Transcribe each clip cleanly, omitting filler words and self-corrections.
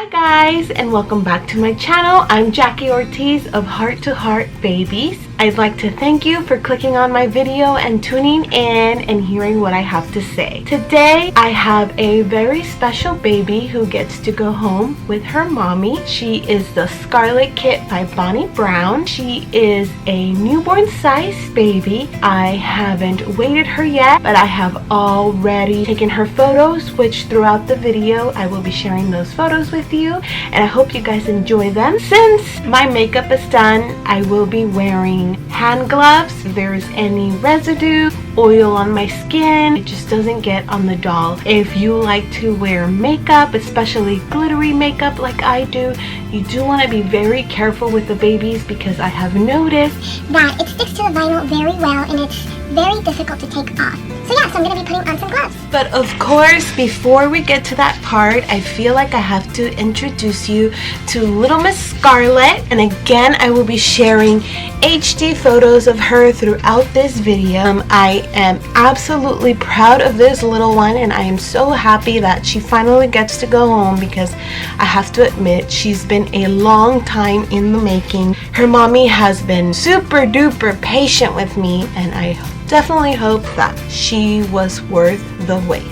Hi guys, and welcome back to my channel. I'm Jackie Ortiz of Heart to Heart Babies. I'd like to thank you for clicking on my video and tuning in and hearing what I have to say. Today I have a very special baby who gets to go home with her mommy. She is the Scarlett kit by Bonnie Brown. She is a newborn size baby. I haven't weighed her yet, but I have already taken her photos, which throughout the video I will be sharing those photos with you, and I hope you guys enjoy them. Since my makeup is done, I will be wearing hand gloves. If there's any residue, oil on my skin, it just doesn't get on the doll. If you like to wear makeup, especially glittery makeup like I do, you do want to be very careful with the babies because I have noticed that it sticks to the vinyl very well and it's very difficult to take off. So yeah, so I'm going to be putting on some gloves. But of course, before we get to that part, I feel like I have to introduce you to little Miss Scarlett. And again, I will be sharing HD photos of her throughout this video. I am absolutely proud of this little one, and I am so happy that she finally gets to go home because I have to admit, she's been a long time in the making. Her mommy has been super duper patient with me, and I definitely hope that she was worth the wait.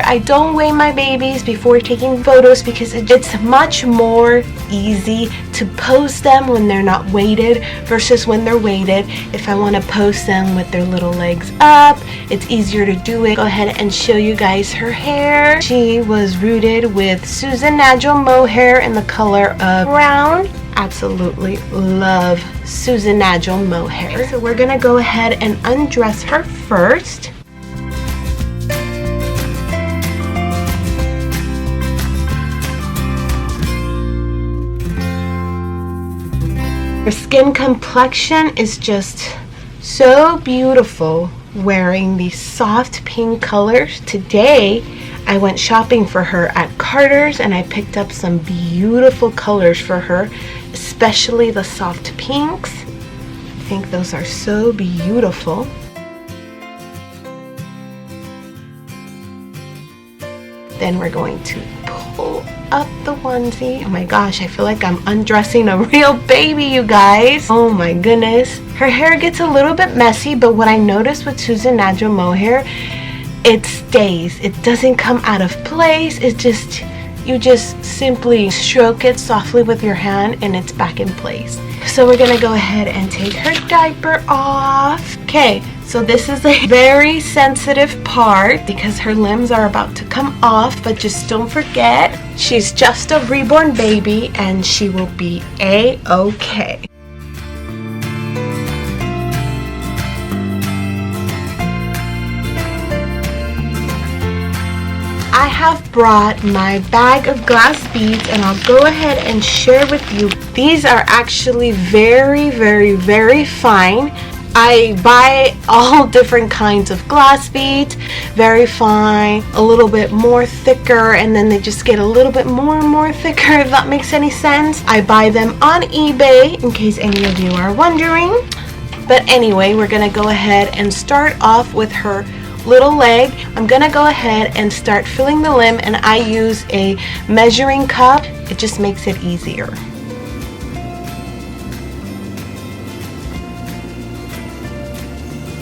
I don't weigh my babies before taking photos because it's much more easy to post them when they're not weighted versus when they're weighted. If I want to post them with their little legs up, it's easier to do it. Go ahead and show you guys her hair. She was rooted with Susan Nagel mohair in the color of brown. Absolutely love Susan Nagel mohair. So we're gonna go ahead and undress her first. Her skin complexion is just so beautiful wearing these soft pink colors. Today I went shopping for her at Carter's and I picked up some beautiful colors for her, especially the soft pinks. I think those are so beautiful. Then we're going to pull up the onesie. Oh my gosh, I feel like I'm undressing a real baby, you guys. Oh my goodness. Her hair gets a little bit messy, but what I noticed with Susan Nagel mohair, it stays. It doesn't come out of place. You just simply stroke it softly with your hand and it's back in place. So we're gonna go ahead and take her diaper off. Okay, so this is a very sensitive part because her limbs are about to come off, but just don't forget, she's just a reborn baby and she will be A-okay. I have brought my bag of glass beads and I'll go ahead and share with you. These are actually very fine. I buy all different kinds of glass beads, very fine, a little bit more thicker, and then they just get a little bit more and more thicker, if that makes any sense. I buy them on eBay in case any of you are wondering. But anyway, we're gonna go ahead and start off with her little leg. I'm gonna go ahead and start filling the limb, and I use a measuring cup. It just makes it easier.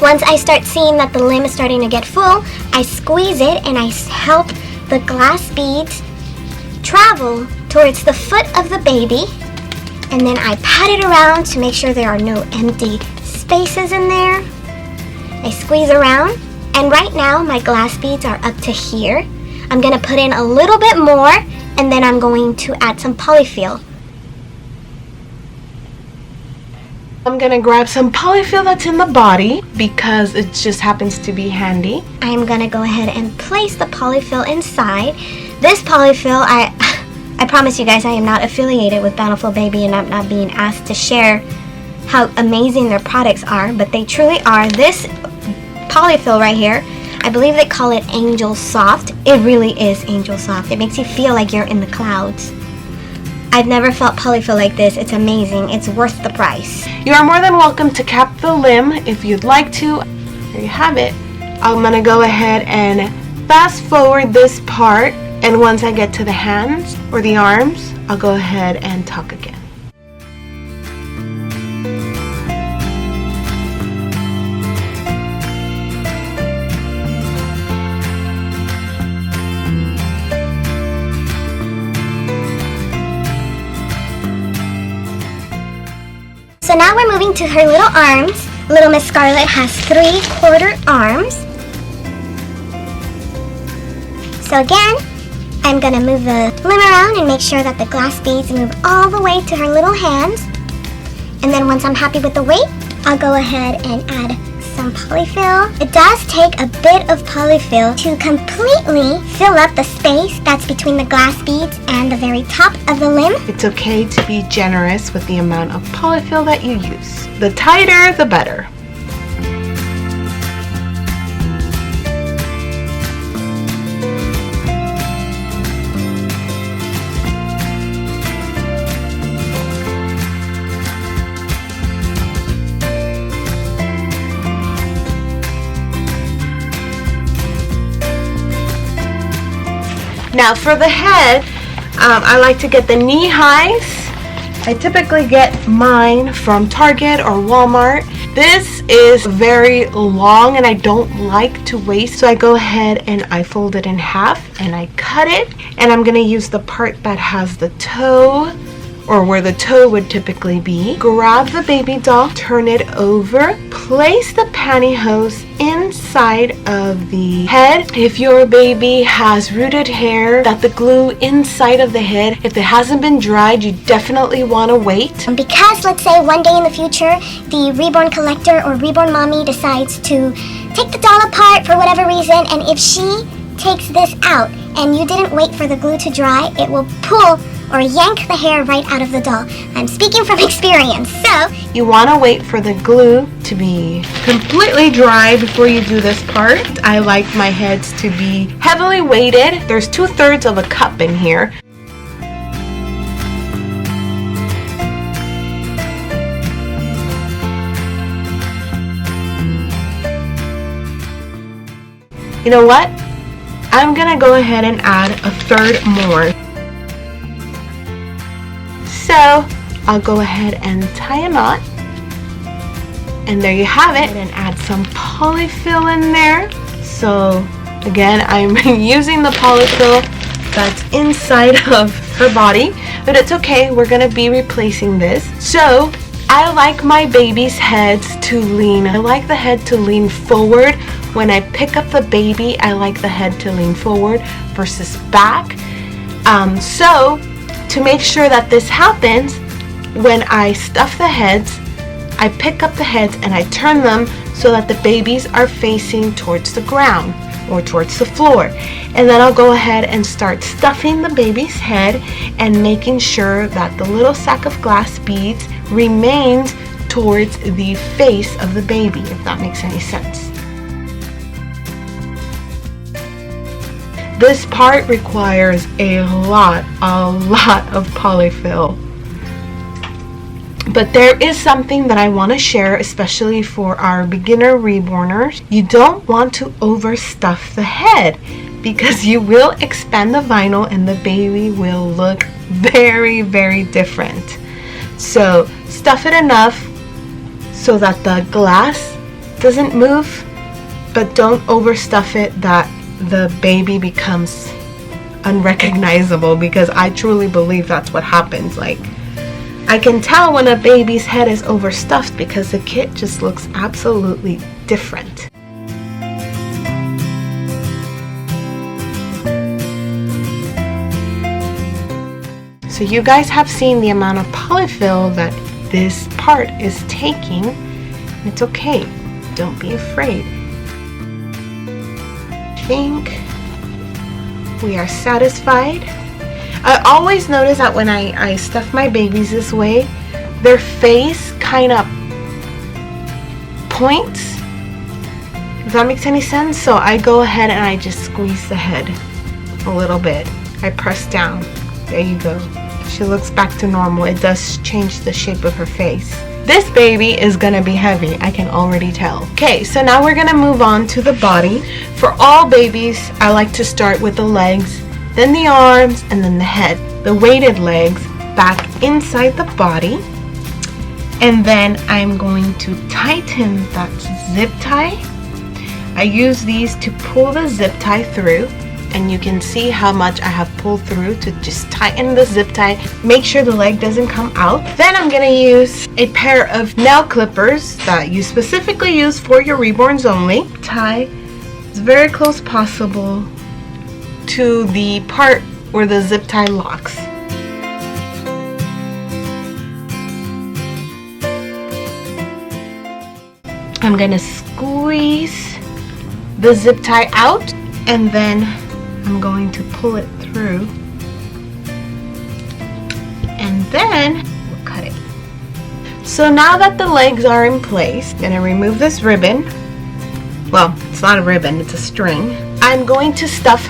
Once I start seeing that the limb is starting to get full, I squeeze it and I help the glass beads travel towards the foot of the baby, and then I pat it around to make sure there are no empty spaces in there. I squeeze around, and right now my glass beads are up to here. I'm gonna put in a little bit more, and then I'm going to add some polyfill. I'm gonna grab some polyfill that's in the body because it just happens to be handy. I'm gonna go ahead and place the polyfill inside. This polyfill, I promise you guys, I am not affiliated with Bountiful Baby and I'm not being asked to share how amazing their products are, but they truly are. This polyfill right here, I believe they call it Angel Soft. It really is Angel Soft. It makes you feel like you're in the clouds. I've never felt polyfill like this. It's amazing. It's worth the price. You are more than welcome to cap the limb if you'd like to. There you have it. I'm gonna go ahead and fast forward this part, and once I get to the hands or the arms, I'll go ahead and talk again. So now we're moving to her little arms. Little Miss Scarlett has 3/4 arms. So again, I'm gonna move the limb around and make sure that the glass beads move all the way to her little hands. And then once I'm happy with the weight, I'll go ahead and add some polyfill. It does take a bit of polyfill to completely fill up the space that's between the glass beads and the very top of the limb. It's okay to be generous with the amount of polyfill that you use. The tighter, the better. Now for the head, I like to get the knee highs. I typically get mine from Target or Walmart. This is very long and I don't like to waste, so I go ahead and I fold it in half and I cut it. And I'm gonna use the part that has the toe, or where the toe would typically be. Grab the baby doll, turn it over, place the pantyhose inside of the head. If your baby has rooted hair, that the glue inside of the head, if it hasn't been dried, you definitely want to wait. Because let's say one day in the future, the Reborn collector or Reborn mommy decides to take the doll apart for whatever reason, and if she takes this out and you didn't wait for the glue to dry, it will pull or yank the hair right out of the doll. I'm speaking from experience, so you want to wait for the glue to be completely dry before you do this part. I like my heads to be heavily weighted. There's 2/3 of a cup in here. You know what? I'm gonna go ahead and add 1/3 more. So I'll go ahead and tie a knot, and there you have it, and add some polyfill in there. So again, I'm using the polyfill that's inside of her body, but it's okay, we're gonna be replacing this. So I like my baby's heads to lean. I like the head to lean forward. When I pick up the baby, I like the head to lean forward versus back. So to make sure that this happens, when I stuff the heads, I pick up the heads and I turn them so that the babies are facing towards the ground or towards the floor. And then I'll go ahead and start stuffing the baby's head and making sure that the little sack of glass beads remains towards the face of the baby, if that makes any sense. This part requires a lot of polyfill. But there is something that I want to share, especially for our beginner reborners. You don't want to overstuff the head because you will expand the vinyl and the baby will look very, very different. So stuff it enough so that the glass doesn't move, but don't overstuff it that the baby becomes unrecognizable, because I truly believe that's what happens. Like, I can tell when a baby's head is overstuffed because the kit just looks absolutely different. So you guys have seen the amount of polyfill that this part is taking. It's okay, don't be afraid. I think we are satisfied. I always notice that when I stuff my babies this way, their face kind of points, if that makes any sense. So I go ahead and I just squeeze the head a little bit. I press down. There you go. She looks back to normal. It does change the shape of her face. This baby is gonna be heavy, I can already tell. Okay, so now we're gonna move on to the body. For all babies, I like to start with the legs, then the arms, and then the head. the weighted legs back inside the body. And then I'm going to tighten that zip tie. I use these to pull the zip tie through, and you can see how much I have pulled through to just tighten the zip tie, make sure the leg doesn't come out. Then I'm gonna use a pair of nail clippers that you specifically use for your reborns only. Tie as very close possible to the part where the zip tie locks. I'm gonna squeeze the zip tie out, and then I'm going to pull it through, and then we'll cut it. So now that the legs are in place, I'm gonna remove this ribbon. Well, it's not a ribbon, it's a string. I'm going to stuff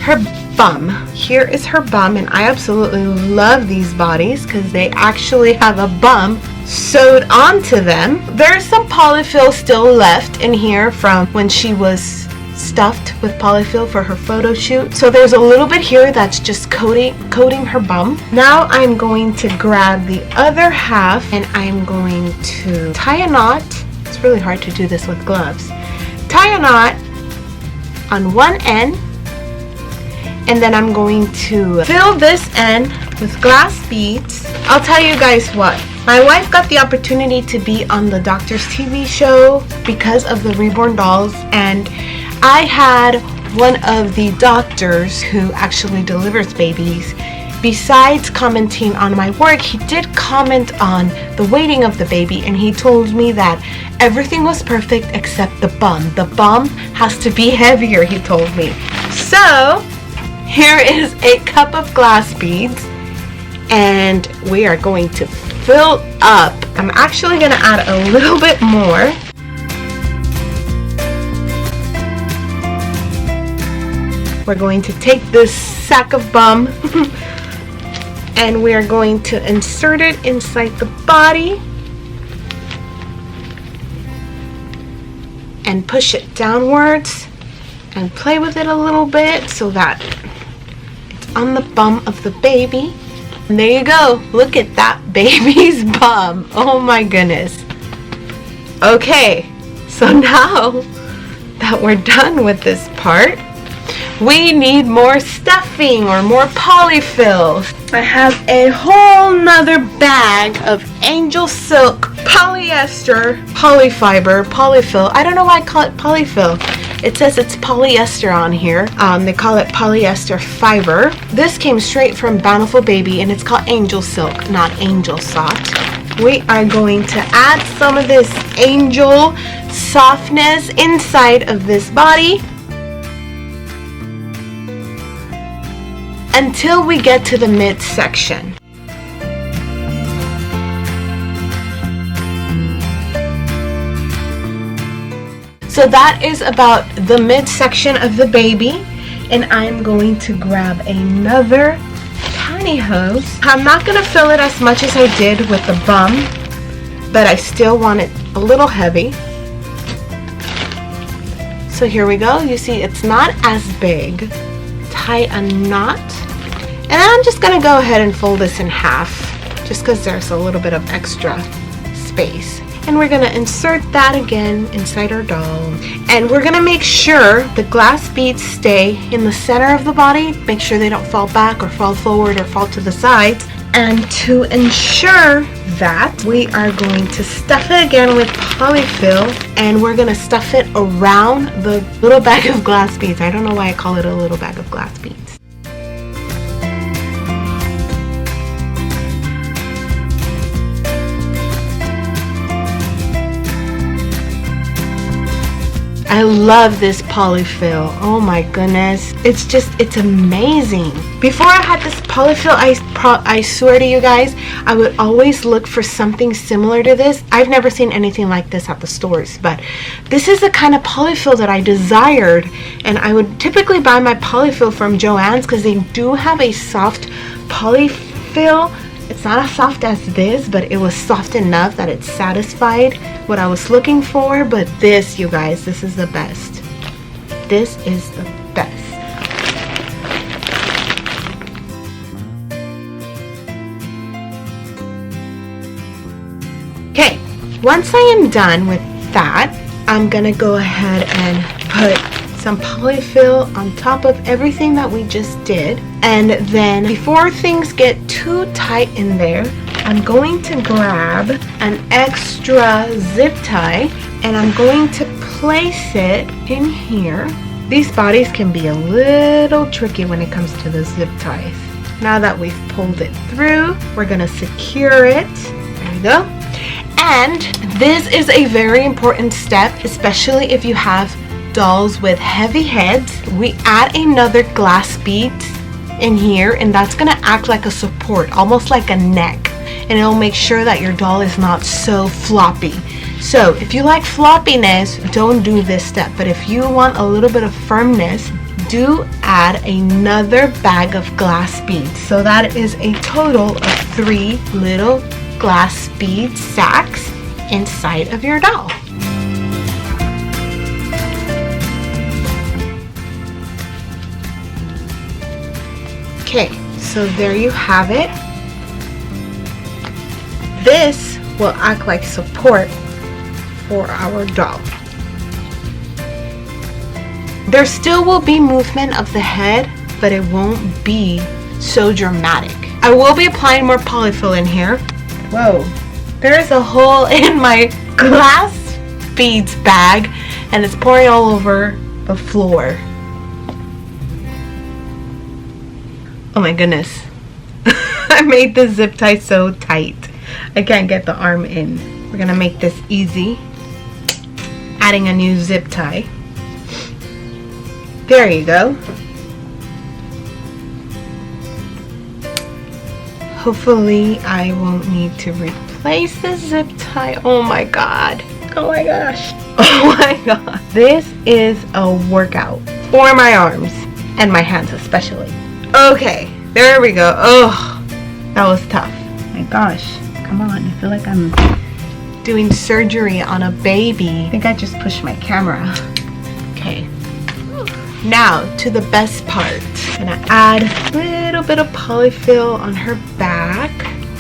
her bum. Here is her bum, and I absolutely love these bodies because they actually have a bum sewed onto them. There's some polyfill still left in here from when she was stuffed with polyfill for her photo shoot. So there's a little bit here that's just coating her bum. Now I'm going to grab the other half and I'm going to tie a knot. It's really hard to do this with gloves. Tie a knot on one end, and then I'm going to fill this end with glass beads. I'll tell you guys what, my wife got the opportunity to be on the Doctor's TV show because of the reborn dolls, and I had one of the doctors who actually delivers babies. Besides commenting on my work, he did comment on the weighting of the baby, and he told me that everything was perfect except the bum. The bum has to be heavier, he told me. So here is a cup of glass beads, and we are going to fill up. I'm actually going to add a little bit more. We're going to take this sack of bum and we are going to insert it inside the body and push it downwards and play with it a little bit so that it's on the bum of the baby. And there you go. Look at that baby's bum. Oh my goodness. Okay, so now that we're done with this part, we need more stuffing or more polyfill. I have a whole nother bag of angel silk polyester polyfiber polyfill. I don't know why I call it polyfill. It says it's polyester on here. They call it polyester fiber. This came straight from Bountiful Baby, and it's called angel silk, not angel soft. We are going to add some of this angel softness inside of this body until we get to the midsection. So that is about the midsection of the baby, and I'm going to grab another pantyhose. I'm not going to fill it as much as I did with the bum, but I still want it a little heavy. So here we go. You see it's not as big. Tie a knot, and then I'm just going to go ahead and fold this in half just because there's a little bit of extra space. And we're going to insert that again inside our doll. And we're going to make sure the glass beads stay in the center of the body. Make sure they don't fall back or fall forward or fall to the sides. And to ensure that, we are going to stuff it again with polyfill. And we're going to stuff it around the little bag of glass beads. I don't know why I call it a little bag of glass beads. I love this polyfill. Oh my goodness. It's amazing. Before I had this polyfill, I swear to you guys, I would always look for something similar to this. I've never seen anything like this at the stores, but this is the kind of polyfill that I desired. And I would typically buy my polyfill from Joann's because they do have a soft polyfill. It's not as soft as this, but it was soft enough that it satisfied what I was looking for. But this, you guys, this is the best. This is the best. Okay, once I am done with that, I'm gonna go ahead and put some polyfill on top of everything that we just did. And then before things get too tight in there, I'm going to grab an extra zip tie and I'm going to place it in here. These bodies can be a little tricky when it comes to the zip ties. Now that we've pulled it through, we're gonna secure it. There you go. And this is a very important step, especially if you have dolls with heavy heads. We add another glass bead in here, and that's gonna act like a support, almost like a neck, and it'll make sure that your doll is not so floppy. So if you like floppiness, don't do this step, but if you want a little bit of firmness, do add another bag of glass beads. So that is a total of 3 little glass bead sacks inside of your doll. Okay, so there you have it. This will act like support for our doll. There still will be movement of the head, but it won't be so dramatic. I will be applying more polyfill in here. Whoa, there is a hole in my glass beads bag and it's pouring all over the floor. Oh my goodness. I made the zip tie so tight. I can't get the arm in. We're gonna make this easy. Adding a new zip tie. There you go. Hopefully I won't need to replace the zip tie. Oh my god. Oh my gosh. Oh my god. This is a workout for my arms and my hands especially. Okay, there we go. Oh, that was tough. My gosh, come on. I feel like I'm doing surgery on a baby. I think I just pushed my camera. Okay. Now to the best part. I'm gonna add a little bit of polyfill on her back,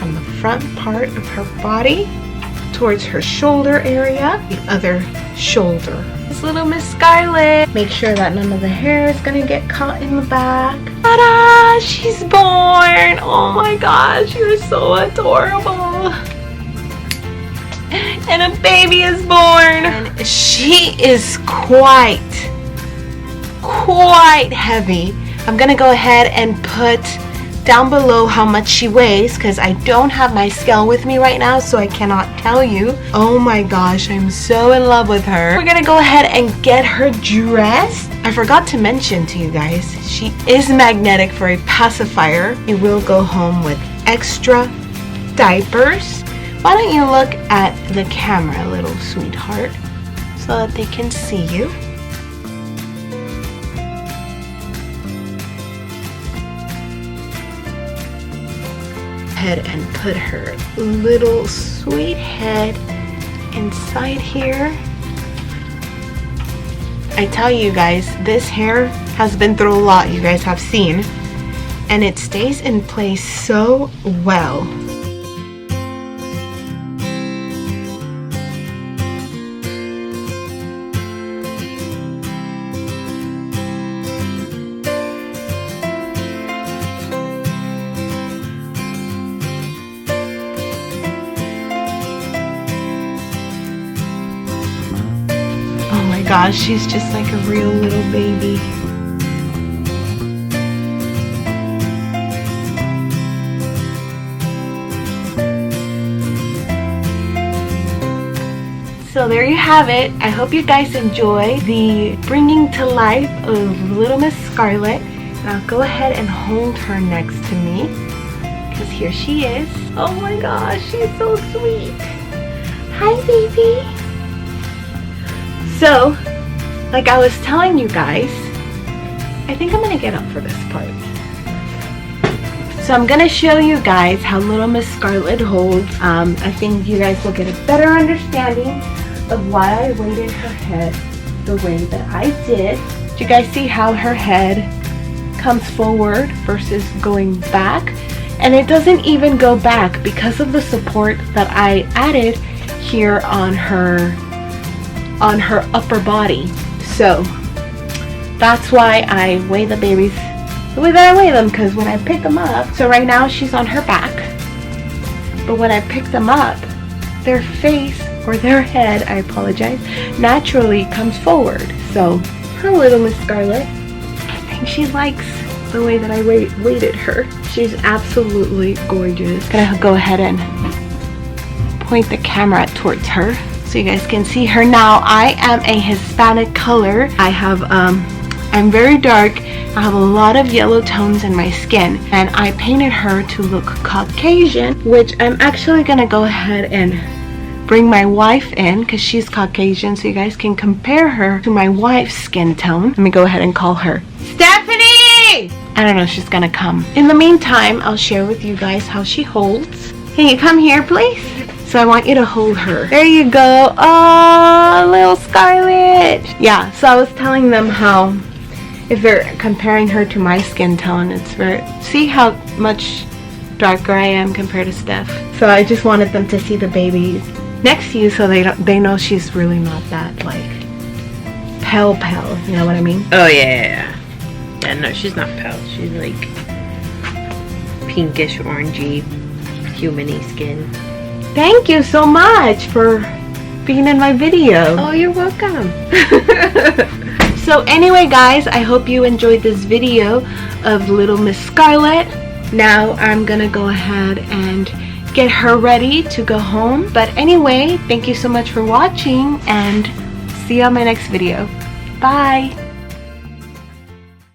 on the front part of her body, towards her shoulder area, the other shoulder. This little Miss Scarlett. Make sure that none of the hair is gonna get caught in the back. Ta-da! She's born! Oh my gosh, you're so adorable. And a baby is born. And she is quite heavy. I'm gonna go ahead and put down below how much she weighs because I don't have my scale with me right now, so I cannot tell you. Oh my gosh, I'm so in love with her. We're gonna go ahead and get her dressed. I forgot to mention to you guys, she is magnetic for a pacifier. You will go home with extra diapers. Why don't you look at the camera, little sweetheart, so that they can see you. Head and put her little sweet head inside here. I tell you guys, this hair has been through a lot, you guys have seen, and it stays in place so well. Gosh, she's just like a real little baby. So there you have it. I hope you guys enjoy the bringing to life of little Miss Scarlett. And I'll go ahead and hold her next to me because here she is. Oh my gosh, she's so sweet. Hi, baby. So, like I was telling you guys, I think I'm gonna get up for this part. So I'm gonna show you guys how little Miss Scarlett holds. I think you guys will get a better understanding of why I weighted her head the way that I did. Do you guys see how her head comes forward versus going back? And it doesn't even go back because of the support that I added. here on her upper body. So that's why I weigh the babies the way that I weigh them, because when I pick them up, so right now she's on her back, but when I pick them up, their face, or their head, I apologize, naturally comes forward. So her little Miss Scarlett, I think she likes the way that I weighted her. She's absolutely gorgeous. Gonna go ahead and point the camera towards her so you guys can see her. Now I am a Hispanic color. I'm very dark. I have a lot of yellow tones in my skin, and I painted her to look Caucasian, which I'm actually gonna go ahead and bring my wife in because she's Caucasian, so you guys can compare her to my wife's skin tone. Let me go ahead and call her. Stephanie! I don't know if she's gonna come. In the meantime, I'll share with you guys how she holds. Can you come here, please? So I want you to hold her. There you go. Oh, little Scarlett. Yeah, so I was telling them how if they're comparing her to my skin tone, it's very, see how much darker I am compared to Steff. So I just wanted them to see the baby next to you so they know she's really not that like pale, you know what I mean? Oh yeah, no, she's not pale. She's like pinkish, orangey, humany skin. Thank you so much for being in my video. Oh, you're welcome. So anyway guys, I hope you enjoyed this video of little Miss Scarlett. Now I'm gonna go ahead and get her ready to go home. But anyway, thank you so much for watching, and see you on my next video. Bye.